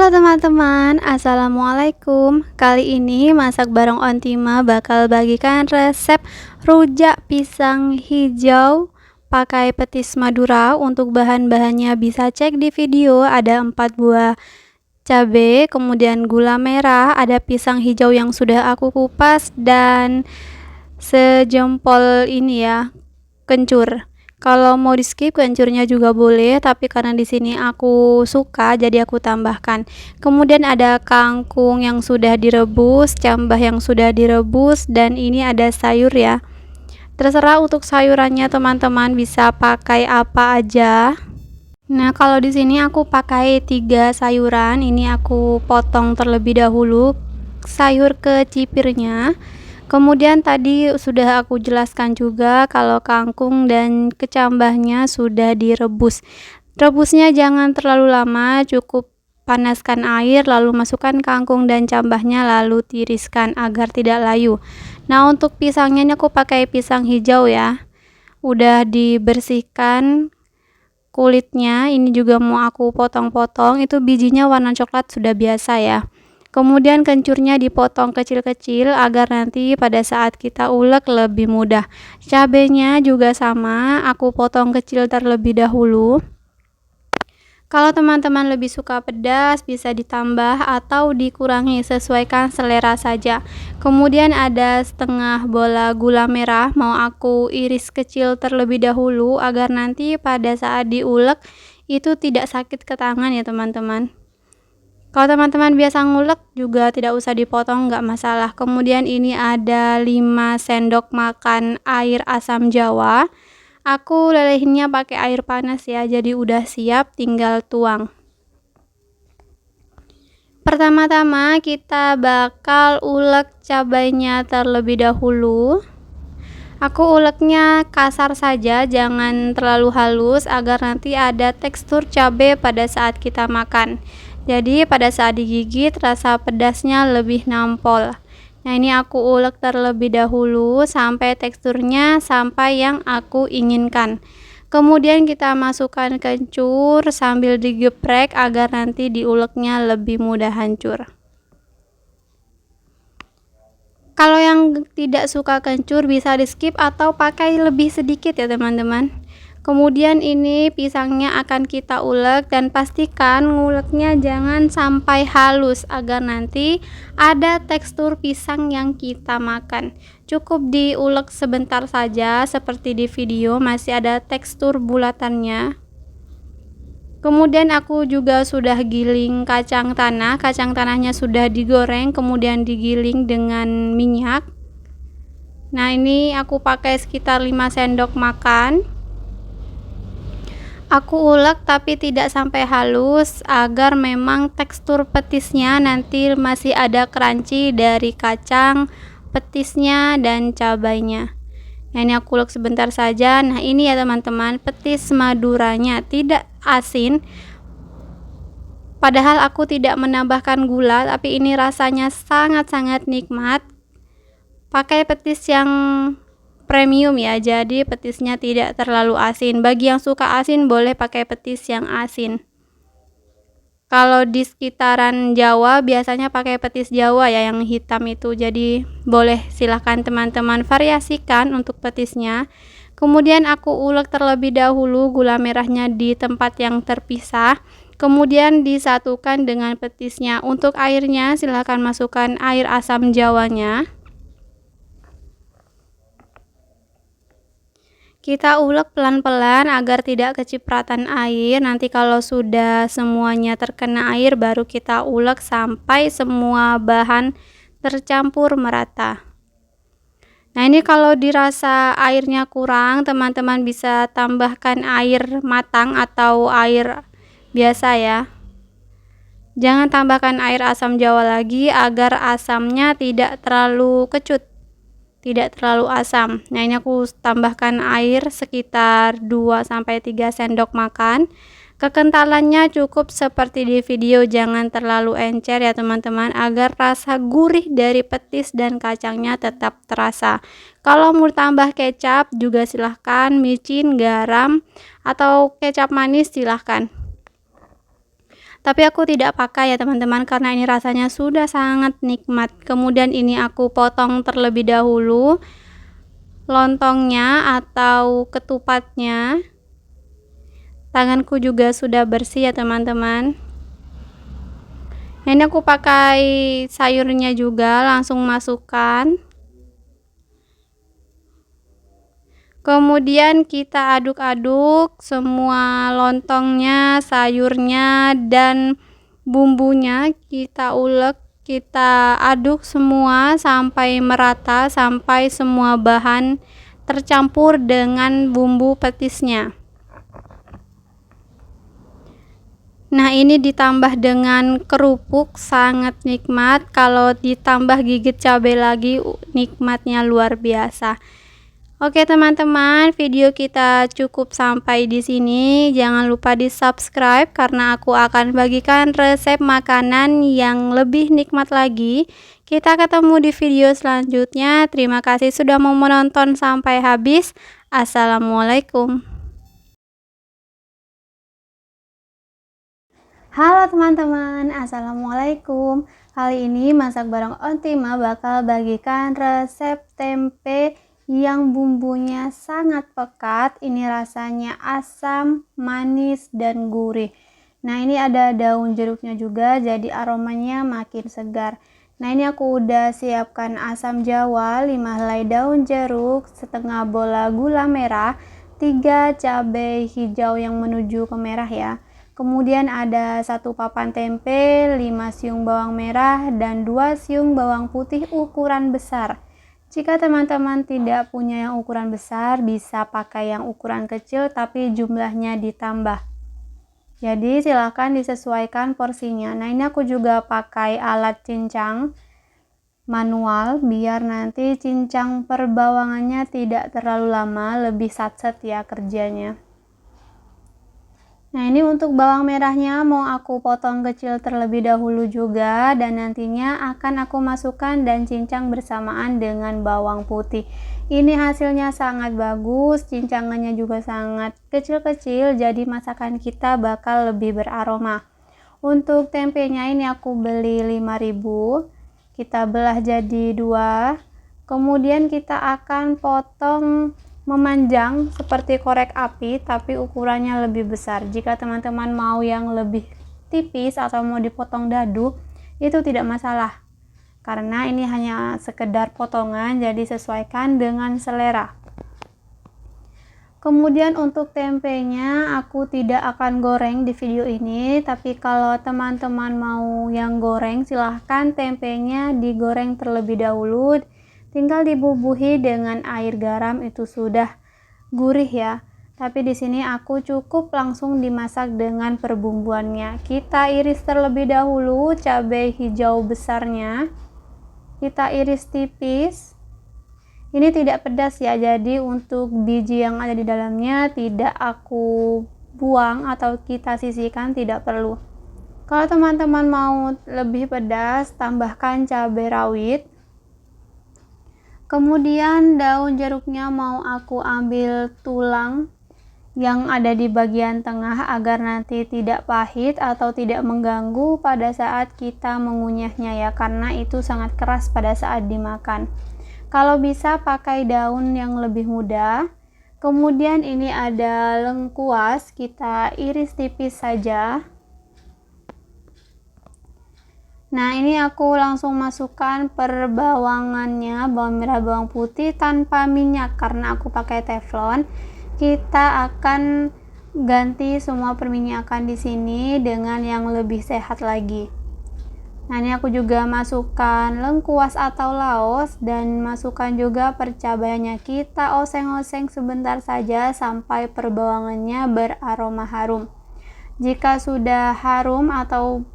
Halo teman-teman, assalamualaikum. Kali ini masak bareng Ontima bakal bagikan resep rujak pisang hijau pakai petis Madura. Untuk bahan-bahannya bisa cek di video. Ada 4 buah cabai, kemudian gula merah, ada pisang hijau yang sudah aku kupas, dan sejempol ini ya, kencur. Kalau mau di skip kencurnya juga boleh, tapi karena di sini aku suka jadi aku tambahkan. Kemudian ada kangkung yang sudah direbus, cambah yang sudah direbus, dan ini ada sayur ya. Terserah untuk sayurannya teman-teman bisa pakai apa aja. Nah, kalau di sini aku pakai 3 sayuran. Ini aku potong terlebih dahulu sayur kecipirnya. Kemudian tadi sudah aku jelaskan juga kalau kangkung dan kecambahnya sudah direbus. Rebusnya jangan terlalu lama, cukup panaskan air lalu masukkan kangkung dan cambahnya lalu tiriskan agar tidak layu. Nah, untuk pisangnya ini aku pakai pisang hijau ya. Udah dibersihkan kulitnya, ini juga mau aku potong-potong, itu bijinya warna coklat sudah biasa ya. Kemudian kencurnya dipotong kecil-kecil agar nanti pada saat kita ulek lebih mudah. Cabenya juga sama, aku potong kecil terlebih dahulu. Kalau teman-teman lebih suka pedas bisa ditambah atau dikurangi, sesuaikan selera saja. Kemudian ada setengah bola gula merah, mau aku iris kecil terlebih dahulu agar nanti pada saat diulek itu tidak sakit ke tangan ya teman-teman. Kalau teman-teman biasa ngulek juga tidak usah dipotong, nggak masalah. Kemudian ini ada 5 sendok makan air asam jawa. Aku lelehinnya pakai air panas ya, jadi udah siap tinggal tuang. Pertama-tama kita bakal ulek cabainya terlebih dahulu. Aku uleknya kasar saja, jangan terlalu halus agar nanti ada tekstur cabai pada saat kita makan. Jadi pada saat digigit rasa pedasnya lebih nampol. Nah, ini aku ulek terlebih dahulu sampai teksturnya sampai yang aku inginkan. Kemudian kita masukkan kencur sambil digeprek agar nanti diuleknya lebih mudah hancur. Kalau yang tidak suka kencur bisa di skip atau pakai lebih sedikit ya teman-teman. Kemudian ini pisangnya akan kita ulek dan pastikan nguleknya jangan sampai halus agar nanti ada tekstur pisang yang kita makan. Cukup diulek sebentar saja seperti di video, masih ada tekstur bulatannya. Kemudian aku juga sudah giling kacang tanah. Kacang tanahnya sudah digoreng kemudian digiling dengan minyak. Nah, ini aku pakai sekitar 5 sendok makan. Aku ulek tapi tidak sampai halus agar memang tekstur petisnya nanti masih ada crunchy dari kacang, petisnya dan cabainya. Nah, ini aku ulek sebentar saja. Nah, ini ya teman-teman, petis Maduranya tidak asin. Padahal aku tidak menambahkan gula, tapi ini rasanya sangat-sangat nikmat. Pakai petis yang premium ya, jadi petisnya tidak terlalu asin. Bagi yang suka asin boleh pakai petis yang asin. Kalau di sekitaran Jawa biasanya pakai petis Jawa ya yang hitam itu, jadi boleh silahkan teman-teman variasikan untuk petisnya. Kemudian aku ulek terlebih dahulu gula merahnya di tempat yang terpisah, kemudian disatukan dengan petisnya. Untuk airnya silahkan masukkan air asam jawanya. Kita ulek pelan-pelan agar tidak kecipratan air. Nanti kalau sudah semuanya terkena air baru kita ulek sampai semua bahan tercampur merata. Nah, ini kalau dirasa airnya kurang, teman-teman bisa tambahkan air matang atau air biasa ya. Jangan tambahkan air asam jawa lagi agar asamnya tidak terlalu kecut, tidak terlalu asam. Nah, ini aku tambahkan air sekitar 2-3 sendok makan. Kekentalannya cukup seperti di video, jangan terlalu encer ya teman-teman, agar rasa gurih dari petis dan kacangnya tetap terasa. Kalau mau tambah kecap juga silahkan, micin, garam, atau kecap manis silahkan. Tapi aku tidak pakai ya teman-teman, karena ini rasanya sudah sangat nikmat. Kemudian ini aku potong terlebih dahulu lontongnya atau ketupatnya. Tanganku juga sudah bersih ya teman-teman. Ini aku pakai sayurnya juga, langsung masukkan. Kemudian kita aduk-aduk semua lontongnya, sayurnya, dan bumbunya. Kita ulek, kita aduk semua sampai merata, sampai semua bahan tercampur dengan bumbu petisnya. Nah, ini ditambah dengan kerupuk, sangat nikmat. Kalau ditambah gigit cabai lagi, nikmatnya luar biasa. Oke teman-teman, video kita cukup sampai di sini. Jangan lupa di-subscribe karena aku akan bagikan resep makanan yang lebih nikmat lagi. Kita ketemu di video selanjutnya. Terima kasih sudah mau menonton sampai habis. Assalamualaikum. Halo teman-teman, assalamualaikum. Kali ini masak bareng Ontima bakal bagikan resep tempe yang bumbunya sangat pekat. Ini rasanya asam, manis, dan gurih. Nah, ini ada daun jeruknya juga, jadi aromanya makin segar. Nah, ini aku udah siapkan asam jawa, 5 helai daun jeruk, setengah bola gula merah, 3 cabai hijau yang menuju ke merah ya. Kemudian ada 1 papan tempe, 5 siung bawang merah, dan 2 siung bawang putih ukuran besar. Jika teman-teman tidak punya yang ukuran besar, bisa pakai yang ukuran kecil tapi jumlahnya ditambah. Jadi silahkan disesuaikan porsinya. Nah, ini aku juga pakai alat cincang manual biar nanti cincang perbawangannya tidak terlalu lama, lebih satset ya kerjanya. Nah, ini untuk bawang merahnya mau aku potong kecil terlebih dahulu juga, dan nantinya akan aku masukkan dan cincang bersamaan dengan bawang putih. Ini hasilnya sangat bagus, cincangannya juga sangat kecil-kecil, jadi masakan kita bakal lebih beraroma. Untuk tempenya ini aku beli 5.000, kita belah jadi 2, kemudian kita akan potong memanjang seperti korek api tapi ukurannya lebih besar. Jika teman-teman mau yang lebih tipis atau mau dipotong dadu, itu tidak masalah karena ini hanya sekedar potongan, jadi sesuaikan dengan selera. Kemudian untuk tempenya aku tidak akan goreng di video ini, tapi kalau teman-teman mau yang goreng silahkan tempenya digoreng terlebih dahulu. Tinggal dibubuhi dengan air garam, itu sudah gurih ya. Tapi di sini aku cukup langsung dimasak dengan perbumbuannya. Kita iris terlebih dahulu cabai hijau besarnya. Kita iris tipis. Ini tidak pedas ya, jadi untuk biji yang ada di dalamnya tidak aku buang atau kita sisihkan, tidak perlu. Kalau teman-teman mau lebih pedas, tambahkan cabai rawit. Kemudian daun jeruknya mau aku ambil tulang yang ada di bagian tengah agar nanti tidak pahit atau tidak mengganggu pada saat kita mengunyahnya ya, karena itu sangat keras pada saat dimakan. Kalau bisa pakai daun yang lebih muda. Kemudian ini ada lengkuas, kita iris tipis saja. Nah, ini aku langsung masukkan perbawangannya, bawang merah, bawang putih tanpa minyak karena aku pakai teflon. Kita akan ganti semua perminyakan di sini dengan yang lebih sehat lagi. Nah, ini aku juga masukkan lengkuas atau laos dan masukkan juga percabaiannya. Kita oseng-oseng sebentar saja sampai perbawangannya beraroma harum. Jika sudah harum atau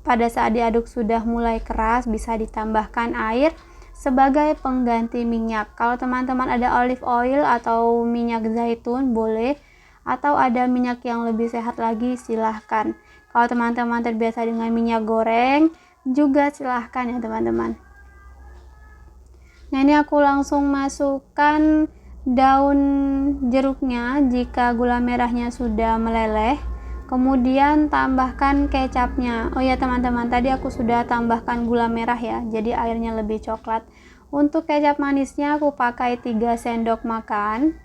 pada saat diaduk sudah mulai keras, bisa ditambahkan air sebagai pengganti minyak. Kalau teman-teman ada olive oil atau minyak zaitun boleh, atau ada minyak yang lebih sehat lagi silahkan. Kalau teman-teman terbiasa dengan minyak goreng juga silahkan ya teman-teman. Nah, ini aku langsung masukkan daun jeruknya. Jika gula merahnya sudah meleleh, Kemudian tambahkan kecapnya. Oh ya teman-teman, tadi aku sudah tambahkan gula merah ya, jadi airnya lebih coklat. Untuk kecap manisnya aku pakai 3 sendok makan.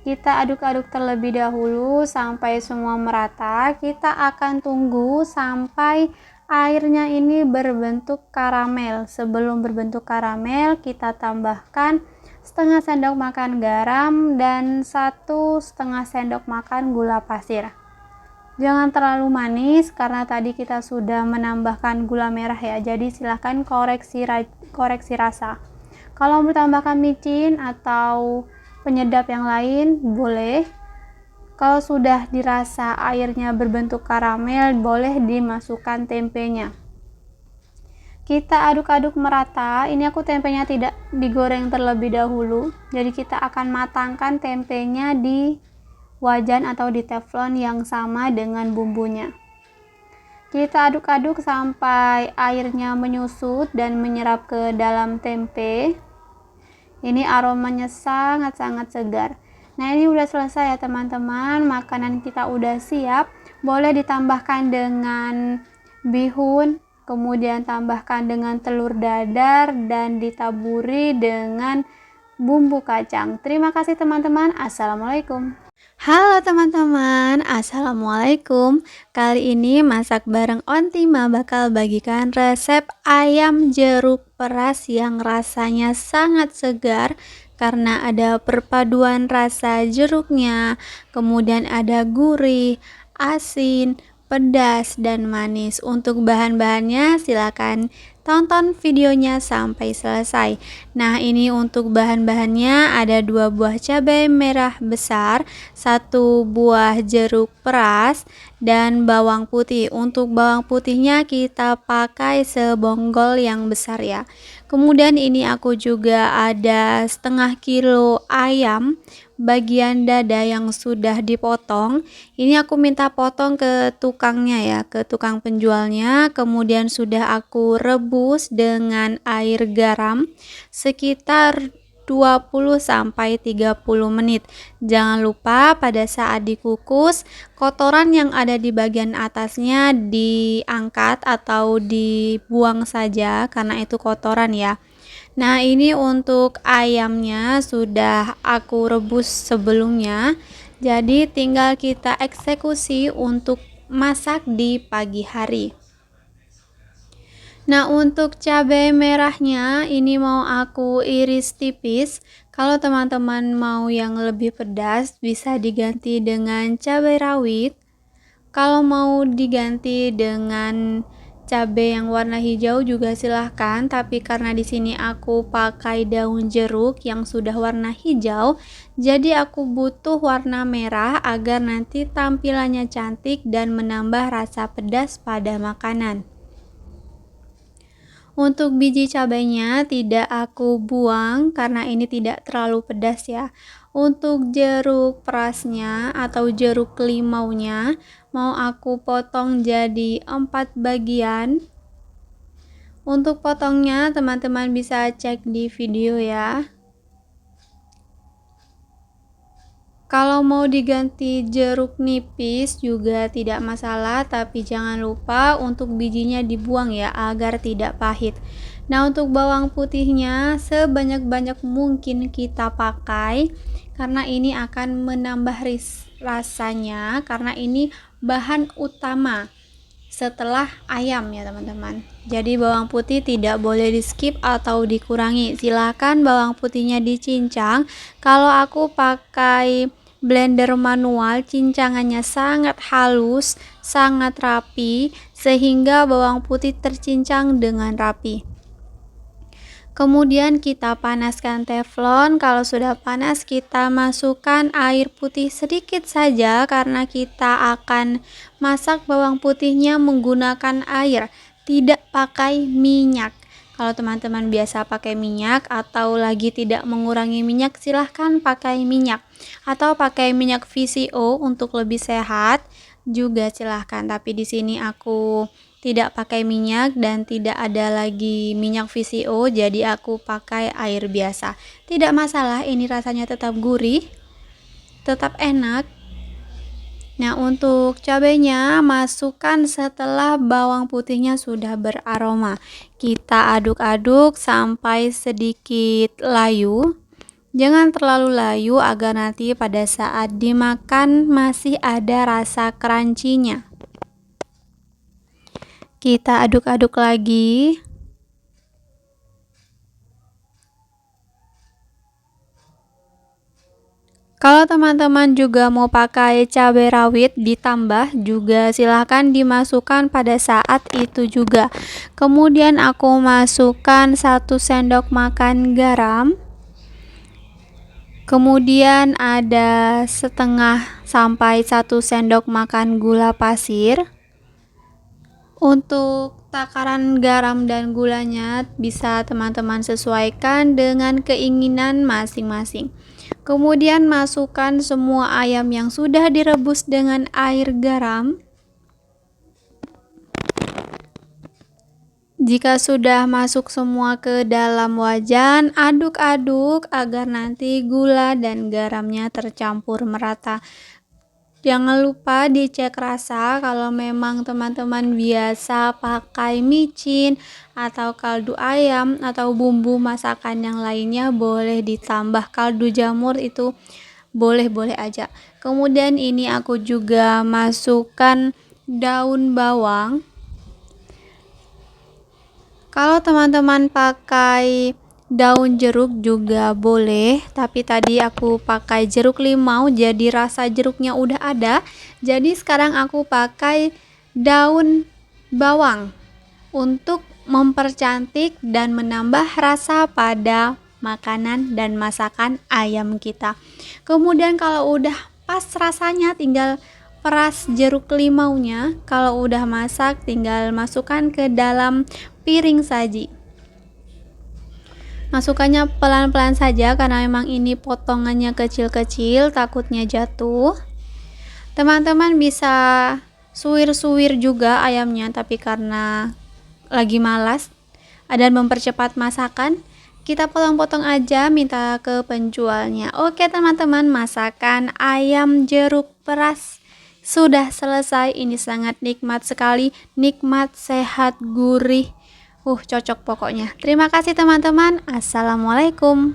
Kita aduk-aduk terlebih dahulu sampai semua merata. Kita akan tunggu sampai airnya ini berbentuk karamel. Sebelum berbentuk karamel, kita tambahkan setengah sendok makan garam dan 1,5 sendok makan gula pasir. Jangan terlalu manis karena tadi kita sudah menambahkan gula merah ya, jadi silahkan koreksi rasa. Kalau mau tambahkan micin atau penyedap yang lain boleh. Kalau sudah dirasa airnya berbentuk karamel, boleh dimasukkan tempenya. Kita aduk-aduk merata. Ini aku tempenya tidak digoreng terlebih dahulu, jadi kita akan matangkan tempenya di wajan atau di teflon yang sama dengan bumbunya. Kita aduk-aduk sampai airnya menyusut dan menyerap ke dalam tempe. Ini aromanya sangat-sangat segar. Nah, ini udah selesai ya teman-teman. Makanan kita udah siap. Boleh ditambahkan dengan bihun, kemudian tambahkan dengan telur dadar dan ditaburi dengan bumbu kacang. Terima kasih teman-teman. Assalamualaikum. Halo teman-teman, assalamualaikum. Kali ini masak bareng Ontima bakal bagikan resep ayam jeruk peras yang rasanya sangat segar karena ada perpaduan rasa jeruknya, kemudian ada gurih, asin, pedas, dan manis. Untuk bahan-bahannya silakan tonton videonya sampai selesai. Nah, ini untuk bahan-bahannya ada 2 buah cabai merah besar, 1 buah jeruk peras, dan bawang putih. Untuk bawang putihnya kita pakai sebonggol yang besar ya. Kemudian ini aku juga ada setengah kilo ayam bagian dada yang sudah dipotong. Ini aku minta potong ke tukangnya ya, ke tukang penjualnya. Kemudian sudah aku rebus dengan air garam sekitar 20-30 menit. Jangan lupa pada saat dikukus, kotoran yang ada di bagian atasnya diangkat atau dibuang saja karena itu kotoran ya. Nah, ini untuk ayamnya sudah aku rebus sebelumnya. Jadi tinggal kita eksekusi untuk masak di pagi hari. Nah, untuk cabai merahnya ini mau aku iris tipis. Kalau teman-teman mau yang lebih pedas bisa diganti dengan cabai rawit. Kalau mau diganti dengan cabai yang warna hijau juga silahkan, tapi karena di sini aku pakai daun jeruk yang sudah warna hijau, jadi aku butuh warna merah agar nanti tampilannya cantik dan menambah rasa pedas pada makanan. Untuk biji cabainya tidak aku buang karena ini tidak terlalu pedas ya. Untuk jeruk perasnya atau jeruk limaunya mau aku potong jadi 4 bagian. Untuk potongnya teman-teman bisa cek di video ya. Kalau mau diganti jeruk nipis juga tidak masalah, tapi jangan lupa untuk bijinya dibuang ya agar tidak pahit. Nah, untuk bawang putihnya sebanyak-banyak mungkin kita pakai karena ini akan menambah rasanya karena ini bahan utama setelah ayam ya teman-teman. Jadi bawang putih tidak boleh di skip atau dikurangi. Silahkan bawang putihnya dicincang. Kalau aku pakai blender manual, cincangannya sangat halus, sangat rapi, sehingga bawang putih tercincang dengan rapi. Kemudian kita panaskan teflon. Kalau sudah panas kita masukkan air putih sedikit saja karena kita akan masak bawang putihnya menggunakan air, tidak pakai minyak. Kalau teman-teman biasa pakai minyak atau lagi tidak mengurangi minyak, silahkan pakai minyak atau pakai minyak VCO untuk lebih sehat juga silahkan. Tapi di sini aku tidak pakai minyak dan tidak ada lagi minyak VCO, jadi aku pakai air biasa. Tidak masalah, ini rasanya tetap gurih, tetap enak. Nah, untuk cabenya masukkan setelah bawang putihnya sudah beraroma. Kita aduk-aduk sampai sedikit layu. Jangan terlalu layu agar nanti pada saat dimakan masih ada rasa crunchy-nya. Kita aduk-aduk lagi. Kalau teman-teman juga mau pakai cabai rawit ditambah juga silahkan dimasukkan pada saat itu juga. Kemudian aku masukkan 1 sendok makan garam. Kemudian ada setengah sampai 1 sendok makan gula pasir. Untuk takaran garam dan gulanya bisa teman-teman sesuaikan dengan keinginan masing-masing. Kemudian masukkan semua ayam yang sudah direbus dengan air garam. Jika sudah masuk semua ke dalam wajan, aduk-aduk agar nanti gula dan garamnya tercampur merata. Jangan lupa dicek rasa, kalau memang teman-teman biasa pakai micin atau kaldu ayam atau bumbu masakan yang lainnya boleh ditambah kaldu jamur, itu boleh-boleh aja. Kemudian ini aku juga masukkan daun bawang. Kalau teman-teman pakai daun jeruk juga boleh, tapi tadi aku pakai jeruk limau jadi rasa jeruknya udah ada. Jadi sekarang aku pakai daun bawang untuk mempercantik dan menambah rasa pada makanan dan masakan ayam kita. Kemudian kalau udah pas rasanya tinggal peras jeruk limaunya. Kalau udah masak tinggal masukkan ke dalam piring saji. Masukkannya pelan-pelan saja karena memang ini potongannya kecil-kecil, takutnya jatuh. Teman-teman bisa suwir-suwir juga ayamnya, tapi karena lagi malas dan mempercepat masakan, kita potong-potong aja, minta ke penjualnya. Oke teman-teman, masakan ayam jeruk peras sudah selesai. Ini sangat nikmat sekali, nikmat, sehat, gurih. Cocok pokoknya. Terima kasih teman-teman. Assalamualaikum.